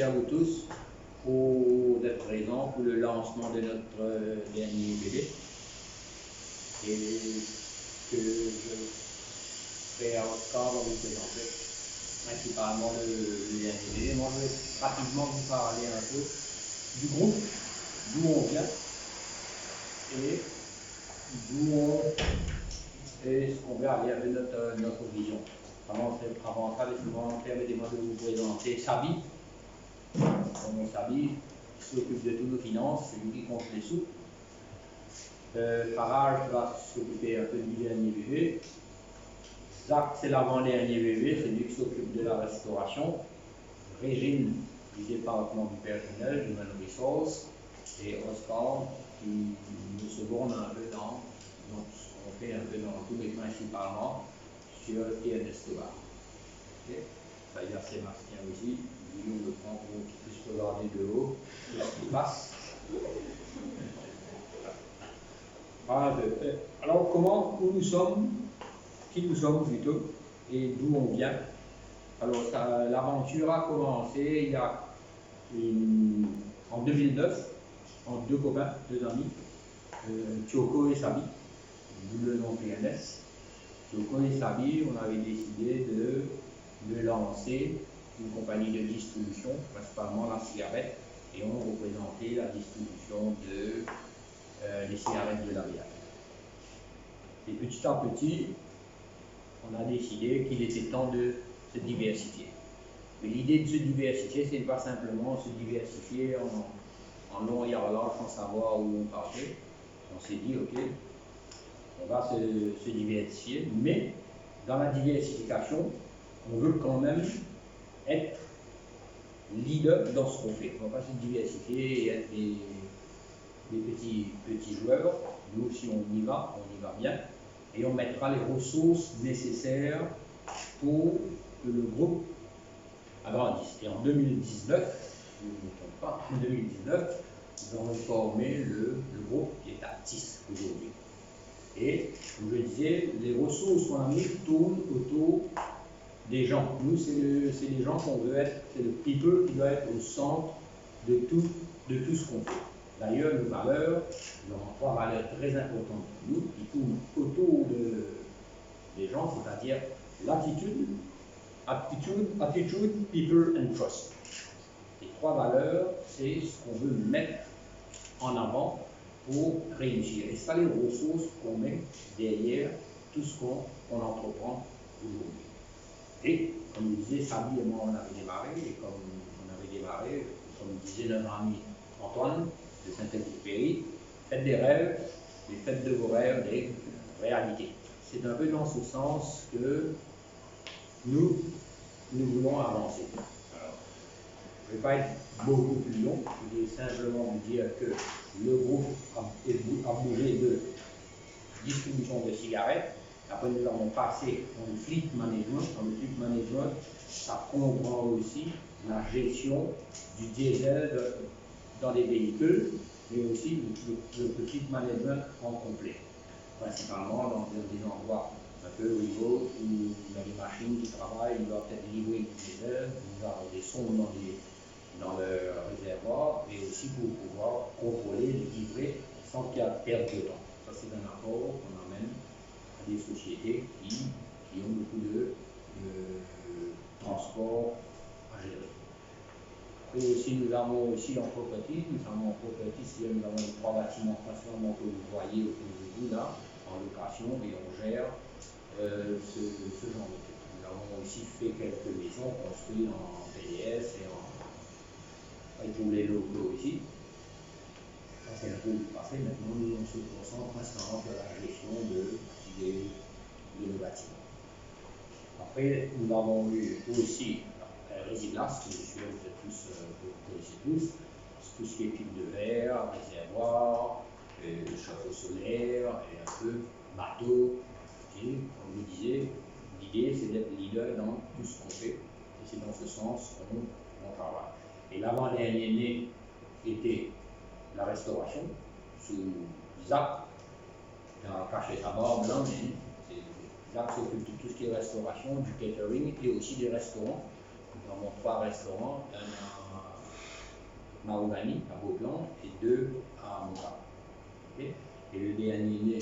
merci à vous tous d'être présents pour le lancement de notre dernier bébé. Et que je vais à Oscar vous présenter principalement le dernier bébé. Moi, je vais rapidement vous parler un peu du groupe, d'où on vient et et ce qu'on veut aller avec notre vision. Avant ça, permettez-moi de vous présenter Sabi. Sabi s'occupe de toutes nos finances, c'est lui qui compte les sous. Farage va s'occuper un peu du dernier bébé. Zach, c'est l'avant-dernier bébé, c'est lui qui s'occupe de la restauration. Régine, du département du personnel, Human Resources. Et Oscar, qui nous seconde un peu dans ce qu'on fait un peu dans tout, mais principalement sur TNS Tobar. Okay. Ça, il y a Sébastien aussi, lui on le prend pour qu'il puisse regarder de haut ce qui passe. Voilà. Alors, où nous sommes, qui nous sommes plutôt, et d'où on vient. Alors, l'aventure a commencé en 2009, entre deux copains, deux amis, Tioko et Sabi, d'où le nom PNS. Tioko et Sabi, on avait décidé de lancer une compagnie de distribution, principalement la cigarette, et on représentait la distribution des cigarettes de la bière. Et petit à petit, on a décidé qu'il était temps de se diversifier. Mais l'idée de se diversifier, c'est pas simplement se diversifier en long et en large sans savoir où on partait. On s'est dit, ok, on va se diversifier, mais dans la diversification, on veut quand même être leader dans ce qu'on fait. On ne va pas se diversifier et être des petits joueurs. Nous, si on y va bien. Et on mettra les ressources nécessaires pour que le groupe agrandisse. Et en 2019, si je ne me trompe pas, en 2019, nous avons formé le groupe qui est à 10 aujourd'hui. Et, comme je disais, les ressources qu'on a mises tournent autour des gens. Nous, c'est les gens qu'on veut être, c'est le people qui doit être au centre de tout ce qu'on fait. D'ailleurs, nos valeurs, nous avons 3 valeurs très importantes pour nous qui tournent autour des gens, c'est-à-dire l'attitude, attitude, people and trust. Les 3 valeurs, c'est ce qu'on veut mettre en avant pour réussir. Et ça, les ressources qu'on met derrière tout ce qu'on entreprend aujourd'hui. Et, comme je disais, Sabi et moi, on avait démarré, comme disait notre ami Antoine de Saint-Exupéry, faites des rêves, mais faites de vos rêves des réalités. C'est un peu dans ce sens que nous voulons avancer. Alors, je ne vais pas être beaucoup plus long, je vais simplement vous dire que le groupe a bougé de distribution de cigarettes. Après, nous avons passé en fleet management. Dans le fleet management, ça comprend aussi la gestion du diesel dans les véhicules, mais aussi le fleet management en complet. Principalement dans des endroits un peu rivaux où il y a des machines qui travaillent, ils doivent être livrés du diesel, nous avons des sondes dans le réservoir, et aussi pour pouvoir contrôler, livrer sans qu'il y ait perte de temps. Ça, c'est un apport qu'on amène à des sociétés qui ont beaucoup de transport à gérer. Et aussi, nous avons aussi en property, nous avons les 3 bâtiments stationnement que vous voyez autour de vous là, en location, et on gère ce genre de trucs. Nous avons aussi fait quelques maisons construites en PDS et pour les locaux ici. Ça, c'est un peu du passé. Maintenant, nous, on se concentre principalement sur la gestion de nos bâtiments. Après, nous avons eu aussi Résilas, que je suis vous êtes tous, vous connaissez tous, tout ce qui est pipe de verre, réservoir, chauffe-eau solaire, et un peu bateau. Et comme je disais, l'idée c'est d'être leader dans tout ce qu'on fait, et c'est dans ce sens qu'on travaille. Et l'avant-dernier né était la restauration, sous Zach, il a caché sa barbe là, mais Zach s'occupe de tout ce qui est restauration, du catering et aussi des restaurants. Nous avons 3 restaurants, un mahogany à Beauplan et 2 à Moka. Okay. Et le dernier né,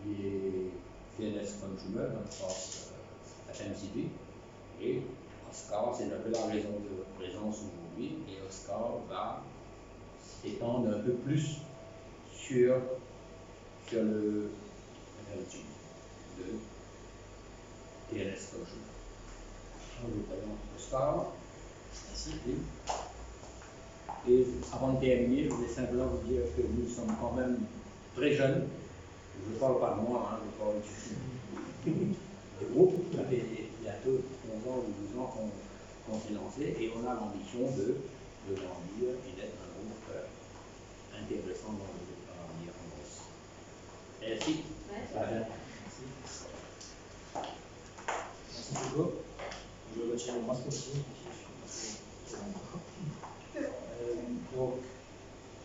il est TNS Consumer, notre force FMCG. Et Oscar, c'est un peu la raison de présence aujourd'hui. Et Oscar va s'étendre un peu plus sur le FMCG de TNS Consumer. Je vous présente Oscar. Merci. Et avant de terminer, je voulais simplement vous dire que nous sommes quand même très jeunes. Je ne parle pas de moi, je parle du groupe. Ça fait bientôt 11 ans ou 12 ans qu'on s'est lancé et on a l'ambition de grandir et d'être un groupe intéressant dans le grandir en Grèce. Merci. Merci. Merci Hugo. Je vais retirer mon masque aussi. Donc,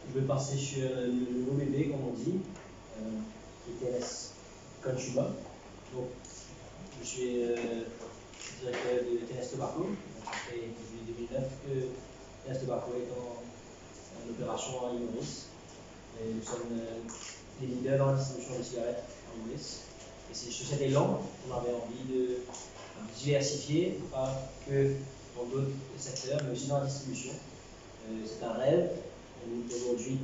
je vais passer sur le nouveau bébé, comme on dit, qui est TNS Consumer. Donc, je suis directeur de TNS Tobacco. Ça fait depuis 2009 que TNS Tobacco est en opération à l'île Maurice. Et nous sommes les leaders dans la distribution de cigarettes en Maurice. Et c'est sur cet élan qu'on avait envie de diversifier, pas que dans d'autres secteurs, mais aussi dans la distribution. C'est un rêve, aujourd'hui,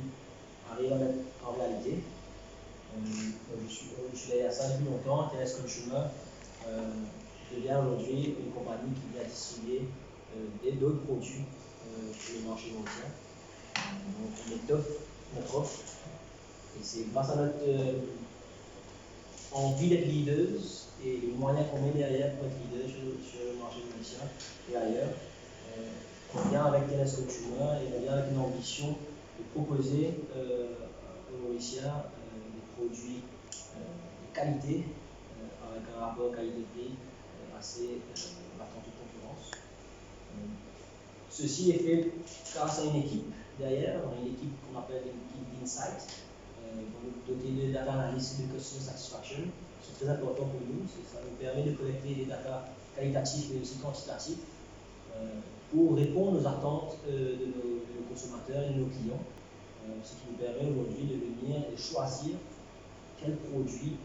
arrive à mettre en réalité. Je suis derrière ça depuis longtemps. TNS Consumer devient aujourd'hui une compagnie qui vient distribuer d'autres produits sur le marché mondial. Donc, on étoffe notre offre. Et c'est grâce à notre envie d'être leaders et les moyens qu'on met derrière pour être leader sur le marché mondial et ailleurs. On vient avec TNS Consumer et on vient avec une ambition de proposer aux Mauriciens des produits de qualité avec un rapport qualité-prix assez battant toute concurrence. Ceci est fait grâce à une équipe derrière, une équipe qu'on appelle une équipe d'Insight, dotée de data analysis et de customer satisfaction. C'est très important pour nous, ça nous permet de collecter des data qualitatifs mais aussi quantitatifs pour répondre aux attentes de nos consommateurs et de nos clients, ce qui nous permet aujourd'hui de venir et choisir quel produit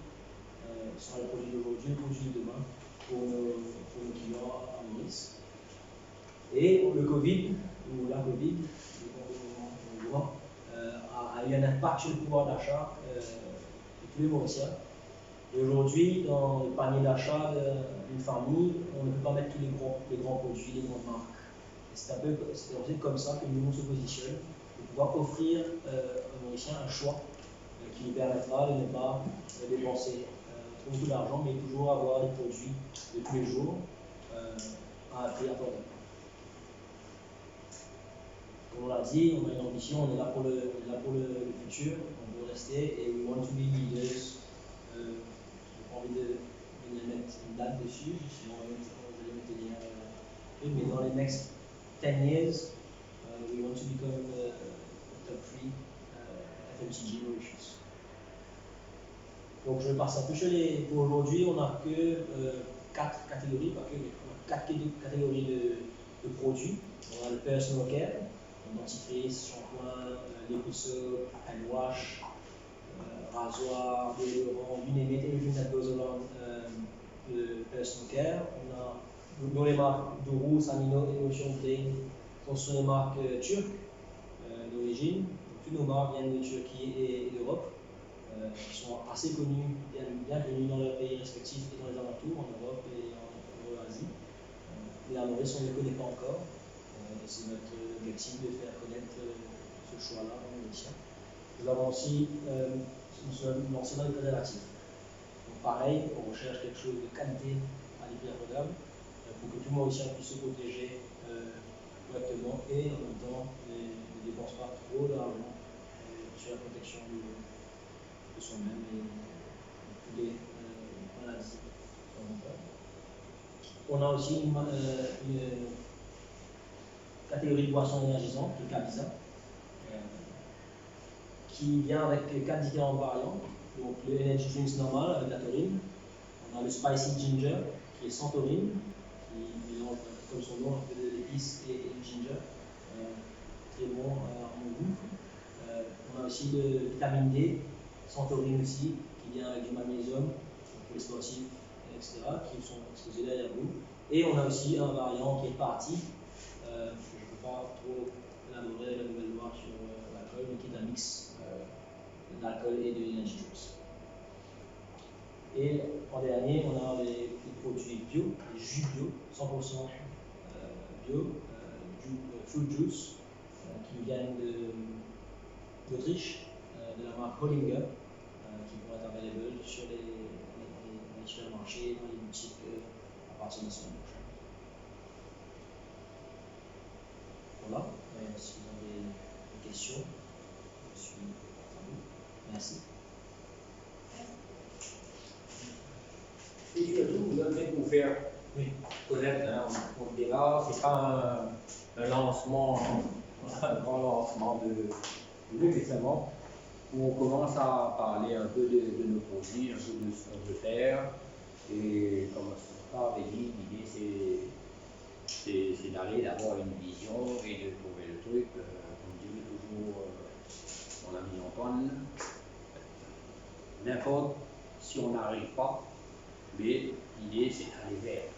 sera le produit d'aujourd'hui, le produit de demain pour nos clients à Maurice. Et le Covid, ou la Covid, a eu un impact sur le pouvoir d'achat de tous les Mauriciens. Et aujourd'hui, dans le panier d'achat d'une famille, on ne peut pas mettre tous les grands produits, les grandes marques. C'est aussi comme ça que nous on se positionne, pour pouvoir offrir aux Mauriciens un choix qui nous permettra de ne pas dépenser beaucoup d'argent, mais toujours avoir des produits de tous les jours à un prix abordable. Comme on l'a dit, on a une ambition, on est là pour le futur, on veut rester et we want to be leaders. Je n'ai pas envie de mettre une date dessus, sinon on va mettre des liens, mais dans les next 10 years, we want to become the top 3 FMCG Mauritius. Donc je vais passer un peu sur les. Pour aujourd'hui, on n'a que 4 catégories, pas que, on a 4 catégories de produits. On a le personal care, dentifrice, shampoing, liquid soap, hand wash, rasoir, déodorant, you name it, everything that goes around the personal care. On a dans les marques Dourou, Samino, Emotion Day, sont des marques turques d'origine. Toutes nos marques viennent de Turquie et d'Europe. Sont assez connues, bien connues dans leurs pays respectifs et dans les alentours, en Europe et en Asie. Mais à Maurice, on ne les connaît pas encore. C'est notre objectif de faire connaître ce choix-là en Mauricien. Nous avons aussi nous sommes lancés dans les préservatifs. Donc pareil, on recherche quelque chose de qualité à des prix abordables pour que tout Mauricien puisse se protéger correctement et en même temps ne dépense pas trop d'argent sur la protection de soi-même et de tous les maladies. On a aussi une catégorie de boissons énergisantes, le Cabisa, qui vient avec 4 différentes variantes. Donc le Energy Drinks normal avec la taurine. On a le Spicy Ginger qui est sans taurine, qui mélange comme son nom un peu d'épices et de ginger. très bon en goût. On a aussi de vitamine D, sans taurine aussi, qui vient avec du magnésium pour les sportifs, etc., qui sont exposés derrière vous. Et on a aussi un variant qui est parti, je ne peux pas trop élaborer la nouvelle loi sur l'alcool, mais qui est un mix d'alcool et de energy drinks. Et en dernier, on a les produits bio, les jus bio, 100% bio, fruit juice, qui viennent d'Autriche, de la marque Hollinger, qui vont être available sur les supermarchés, dans les boutiques à partir de la semaine prochaine. Voilà, si vous avez des questions, je suis à vous. Merci. Et surtout, vous avez pour faire connaître, hein, on dira, ce n'est pas un lancement, un grand lancement de récemment, où on commence à parler un peu de nos produits, un peu de ce qu'on veut faire. Et comme ça avait dit, l'idée c'est d'aller d'avoir une vision et de trouver le truc. On dit toujours, mon ami Antoine, n'importe si on n'arrive pas, mais l'idée c'est d'aller vers.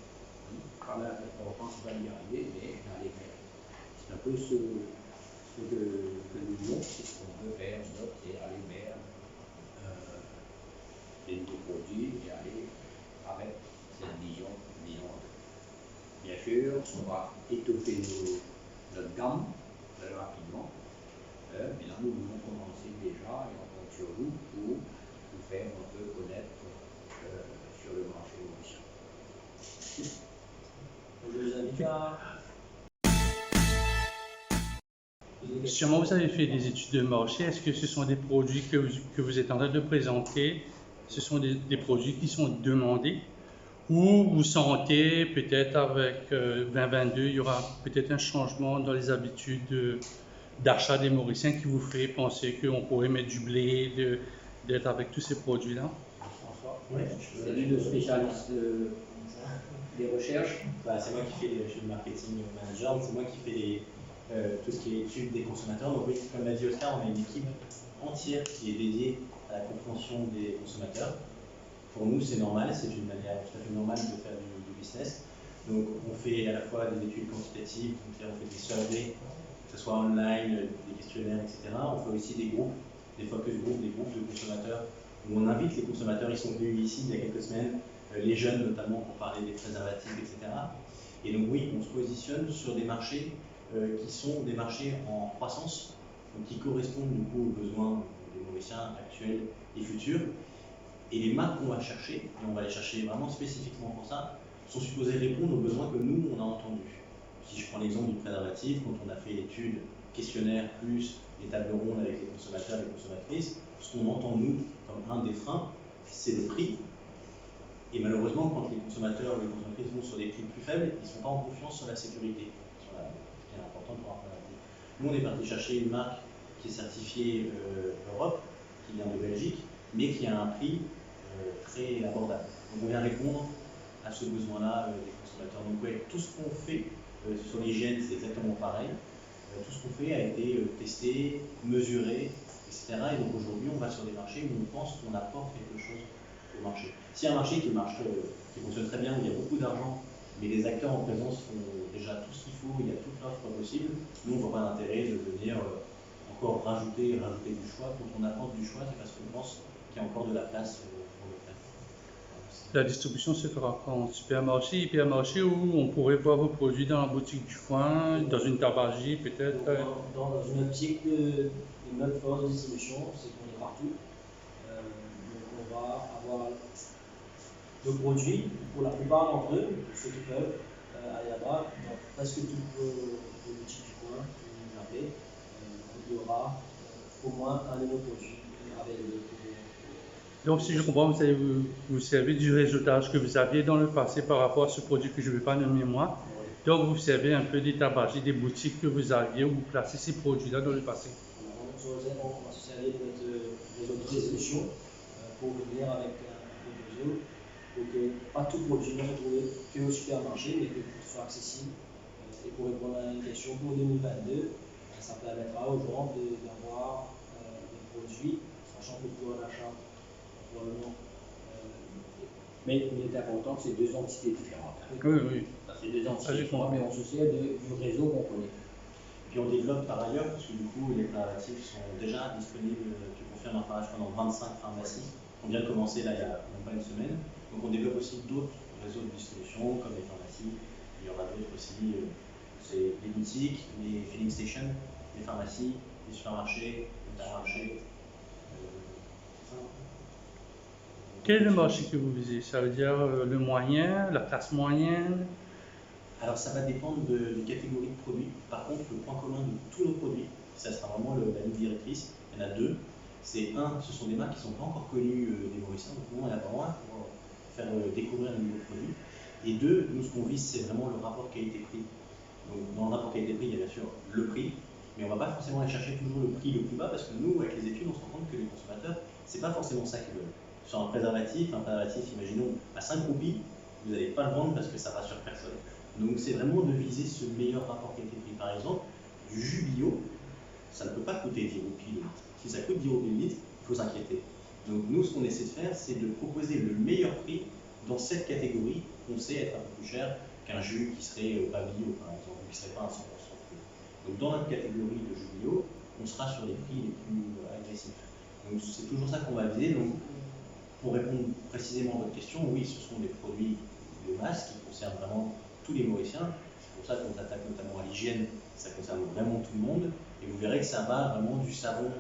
Pas l'important c'est pas d'y arriver, mais d'aller vers. C'est un peu ce que nous disons, c'est ce qu'on veut faire, c'est aller vers des nouveaux produits et aller avec cette vision. Bien sûr, on va étoffer notre gamme très rapidement, mais là nous voulons commencer déjà et on compte sur vous pour nous faire un peu connaître sur le marché mauricien. Je vous invite à... Sûrement, vous avez fait des études de marché. Est-ce que ce sont des produits que vous êtes en train de présenter? Ce sont des produits qui sont demandés? Ou vous sentez peut-être avec 2022, il y aura peut-être un changement dans les habitudes d'achat des Mauriciens qui vous fait penser qu'on pourrait mettre du blé, d'être avec tous ces produits-là? Oui, c'est lui le spécialiste des recherches. C'est moi qui fais les recherches de marketing manager, c'est moi qui fais tout ce qui est études des consommateurs. Donc oui, comme l'a dit Oscar, on a une équipe entière qui est dédiée à la compréhension des consommateurs. Pour nous, c'est normal, c'est une manière tout à fait normale de faire du business. Donc on fait à la fois des études quantitatives, donc on fait des surveys, que ce soit online, des questionnaires, etc. On fait aussi des groupes, des focus groups, des groupes de consommateurs où on invite les consommateurs. Ils sont venus ici il y a quelques semaines, les jeunes notamment, pour parler des préservatifs, etc. Et donc oui, on se positionne sur des marchés qui sont des marchés en croissance, donc qui correspondent du coup aux besoins des Mauriciens actuels et futurs. Et les marques qu'on va chercher, et on va les chercher vraiment spécifiquement pour ça, sont supposées répondre aux besoins que nous, on a entendus. Si je prends l'exemple du préservatif, quand on a fait l'étude questionnaire plus les tables rondes avec les consommateurs et les consommatrices, ce qu'on entend nous comme un des freins, c'est le prix. Et malheureusement, quand les consommateurs ou les consommatrices vont sur des prix plus faibles, ils ne sont pas en confiance sur la sécurité, ce qui est important pour un préservatif. Nous, on est parti chercher une marque qui est certifiée Europe, qui vient de Belgique, mais qui a un prix très abordable. Donc on vient répondre à ce besoin-là des consommateurs. Donc ouais, tout ce qu'on fait sur l'hygiène, c'est exactement pareil. Tout ce qu'on fait a été testé, mesuré, etc. Et donc aujourd'hui, on va sur des marchés où on pense qu'on apporte quelque chose au marché. S'il y a un marché qui marche, qui fonctionne très bien, où il y a beaucoup d'argent, mais les acteurs en présence font déjà tout ce qu'il faut, il y a toute l'offre possible, nous on ne voit pas d'intérêt de venir encore rajouter du choix. Quand on apporte du choix, c'est parce qu'on pense qu'il y a encore de la place pour le faire. La distribution se fera en supermarché, hypermarché, où on pourrait voir vos produits dans la boutique du coin, dans une tabagie peut-être. Dans une optique de notre force de distribution, c'est qu'on est partout. Donc on va avoir nos produits, pour la plupart d'entre eux, ceux qui peuvent aller là-bas, dans presque toutes vos boutiques du coin, vous appelez, il y aura au moins un de nos produits available. Donc, si je comprends, vous servez du réseautage que vous aviez dans le passé par rapport à ce produit que je ne vais pas nommer moi. Donc, vous servez un peu des tabagies, des boutiques que vous aviez où vous placez ces produits-là dans le passé. On va se servir de notre réseau de distribution pour venir avec un réseau pour que pas tout produit ne se trouve qu'au supermarché, mais que tout soit accessible. Et pour répondre à une question pour 2022, Ça permettra aux gens d'avoir des produits, sachant que le pouvoir d'achat, probablement. Mais il est important que c'est deux entités différentes. Oui, oui. C'est deux entités j'ai différentes, mais on se sert du réseau qu'on connaît. Puis on développe par ailleurs, parce que du coup, les préservatifs sont déjà disponibles, tu confirmes un parage dans 25 pharmacies. On vient de commencer là, il y a même pas une semaine. Donc on développe aussi d'autres réseaux de distribution, comme les pharmacies. Il y en a d'autres aussi, c'est les boutiques, les filling stations, les pharmacies, les supermarchés, les supermarchés. Quel est le marché que vous visez? Ça veut dire le moyen, la classe moyenne? Alors ça va dépendre des catégories de produits. Par contre, le point commun de tous nos produits, ça sera vraiment la ligne directrice. Il y en a deux. C'est ce sont des marques qui ne sont pas encore connues des Mauriciens. Donc nous, on a vraiment un pour faire découvrir un nouveau produit. Et deux, nous, ce qu'on vise, c'est vraiment le rapport qualité-prix. Donc dans le rapport qualité-prix, il y a bien sûr le prix, mais on ne va pas forcément aller chercher toujours le prix le plus bas parce que nous, avec les études, on se rend compte que les consommateurs, c'est pas forcément ça qu'ils veulent. Sur un préservatif, imaginons, à 5 roupies, vous n'allez pas le vendre parce que ça rassure personne. Donc c'est vraiment de viser ce meilleur rapport qualité-prix. Par exemple, du jus bio, ça ne peut pas coûter 10 roupies le litre. Si ça coûte 10 roupies le litre, il faut s'inquiéter. Donc nous, ce qu'on essaie de faire, c'est de proposer le meilleur prix dans cette catégorie qu'on sait être un peu plus cher qu'un jus qui serait pas bio, par exemple, qui ne serait pas un 100% fruit. Donc dans notre catégorie de jus bio, on sera sur les prix les plus agressifs. Donc c'est toujours ça qu'on va viser. Donc pour répondre précisément à votre question, oui, ce sont des produits de masse qui concernent vraiment tous les Mauriciens. C'est pour ça qu'on s'attaque notamment à l'hygiène, ça concerne vraiment tout le monde. Et vous verrez que ça va vraiment du savon,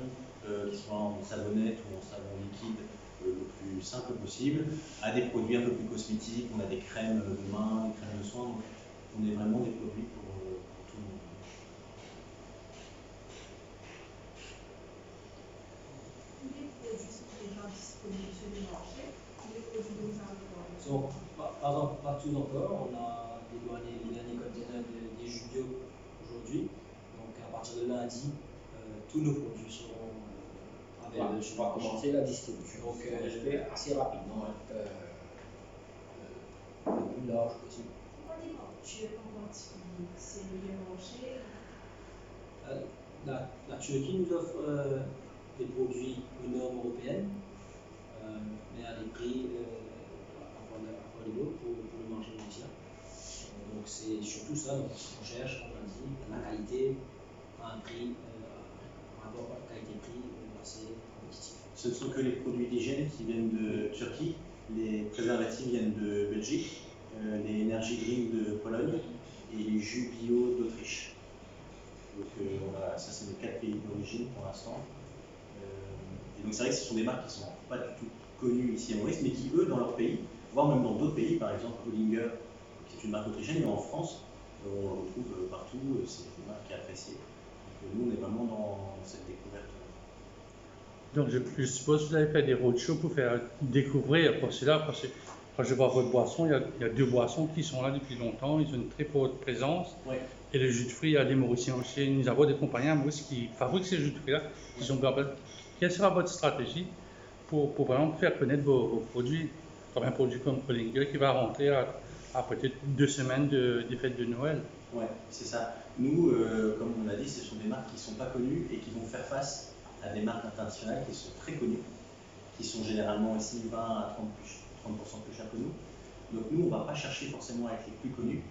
qui soit en savonnette ou en savon liquide, le plus simple possible, à des produits un peu plus cosmétiques. On a des crèmes de main, des crèmes de soins. Donc on est vraiment des produits pour tout le monde. Les produits sont déjà disponibles sur le marché. Les produits dont vous avez parlé. Donc, par exemple, pas tous encore, on a dédouané les derniers containers des jus bio aujourd'hui. Donc à partir de lundi, tous nos produits seront available Je sur vais le marché. commencer la distribution. Donc, je vais assez rapidement le plus large possible. Pourquoi des cultures en particulier? C'est le marché. La Turquie nous offre des produits aux normes européennes, mais à des prix affordable pour le marché mauricien. Donc c'est surtout ça, donc on cherche, on a dit, la qualité à un prix, un rapport qualité-prix assez compétitif. Ce ne sont que les produits d'hygiène qui viennent de Turquie, les préservatifs viennent de Belgique, les énergies green de Pologne et les jus bio d'Autriche. Donc voilà, ça c'est nos 4 pays d'origine pour l'instant. Et donc c'est vrai que ce sont des marques qui ne sont pas du tout connues ici à Maurice, mais qui eux dans leur pays, voire même dans d'autres pays, par exemple Hollinger, qui est une marque autrichienne, mais en France, on la retrouve partout, c'est une marque qui est appréciée. Donc nous on est vraiment dans cette découverte. Donc je suppose que vous avez fait des roadshows pour faire découvrir pour cela, parce que quand je vois votre boisson, il y a deux boissons qui sont là depuis longtemps, ils ont une très forte présence. Ouais. Et le jus de fruits, il y a des Mauriciens aussi. Nous avons des compagnies à Maurice qui fabriquent ces jus de fruits-là, qui sont capables. Quelle sera votre stratégie pour vraiment faire connaître vos produits, comme un produit comme Hollinger qui va rentrer à peut-être 2 semaines des fêtes de Noël? Ouais, c'est ça. Nous, comme on l'a dit, ce sont des marques qui ne sont pas connues et qui vont faire face à des marques internationales qui sont très connues, qui sont généralement ici 20 à 30% plus chères que nous. Donc nous, on ne va pas chercher forcément à être les plus connus,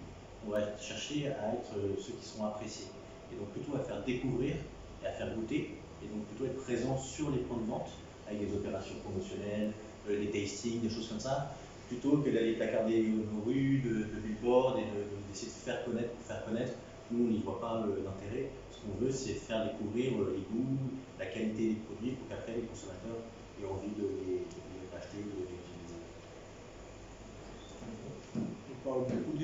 on va chercher à être ceux qui sont appréciés. Et donc plutôt à faire découvrir et à faire goûter, et donc plutôt être présent sur les points de vente avec des opérations promotionnelles, des tastings, des choses comme ça, plutôt que d'aller placarder nos rues, de billboards et d'essayer de faire connaître pour faire connaître. Nous, on n'y voit pas d'intérêt. Ce qu'on veut, c'est faire découvrir les goûts, la qualité des produits pour qu'après les consommateurs aient envie de les acheter ou de les utiliser. On parle beaucoup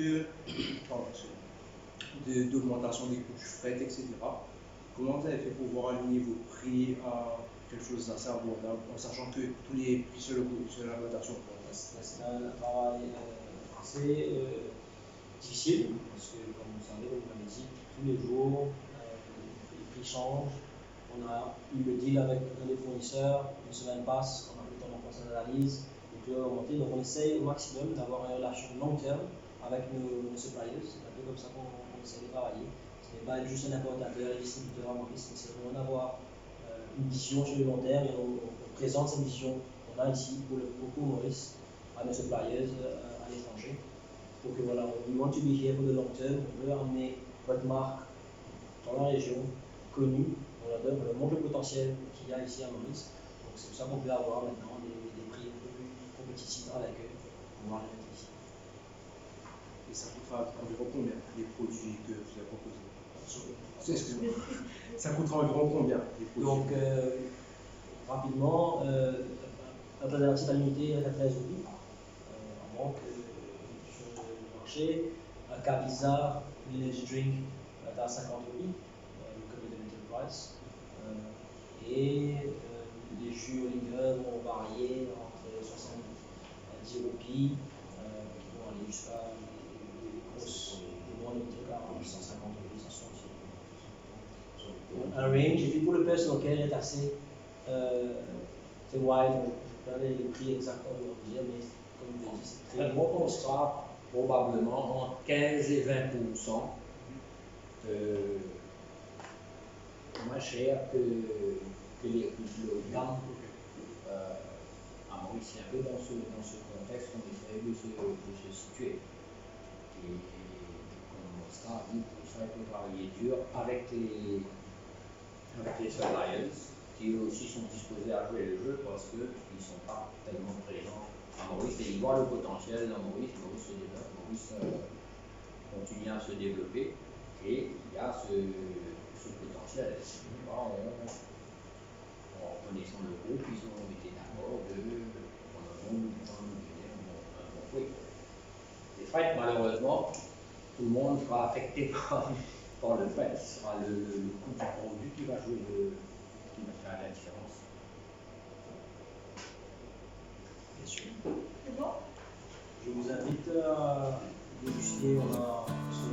d'augmentation des coûts du fret, etc. Comment vous avez fait pour pouvoir aligner vos prix à quelque chose d'assez abordable, en sachant que tous les prix sur l'alimentation C'est un travail assez difficile, parce que comme vous savez, comme vous l'avez dit, tous les jours, les prix changent. On a eu le deal avec un des fournisseurs, une semaine passe, on a fait le temps d'en faire l'analyse, les prix ont augmenté, donc on essaye au maximum d'avoir une relation long terme avec nos suppliers. C'est un peu comme ça qu'on essaie de travailler. n'est pas être juste un importateur et distributeur à Maurice, mais c'est vraiment d'avoir une vision sur le long terme et on présente cette vision qu'on a ici pour Maurice à nos suppliers à l'étranger. Pour que voilà, we want to be here for the long term, on veut amener votre marque dans la région, connue, on montre le potentiel qu'il y a ici à Maurice. Donc c'est pour ça qu'on peut avoir maintenant des prix un peu plus compétitifs à l'accueil pour pouvoir les mettre ici. Et ça coûtera environ combien les produits que vous avez proposés? Excusez-moi. Ça coûtera environ combien les produits? Donc, rapidement, un préservatif à l'unité est à 13 euros. En manque sur le marché. Un Cabizar Village Drink est à 50 euros, le Community Price. Et les jus Olinger vont varier entre 70 roupies, qui vont aller jusqu'à les grosses, les moins de 150 euros, 160 euros. Un range, et puis pour le personal care est assez c'est wide, je ne vais pas les prix exactement de dire, mais comme je l'ai dit, c'est très On pensera probablement entre 15 et 20% moins cher que les prix de haut de gamme. À Maurice, c'est un peu dans ce contexte qu'on essaie de se situer. Et comme ça, pour ça, il faut travailler dur avec les suppliers qui eux aussi sont disposés à jouer le jeu parce qu'ils ne sont pas tellement présents à Maurice et ils voient le potentiel dans Maurice. Maurice se développe, Maurice continue à se développer et il y a ce potentiel. En connaissant le groupe, ils ont été d'accord de prendre un bon fruit. Les frais, malheureusement, tout le monde sera affecté par le frais. Ce sera le coût du produit qui va jouer qui va faire la différence. bien sûr. C'est bon? Je vous invite à déguster, on a ce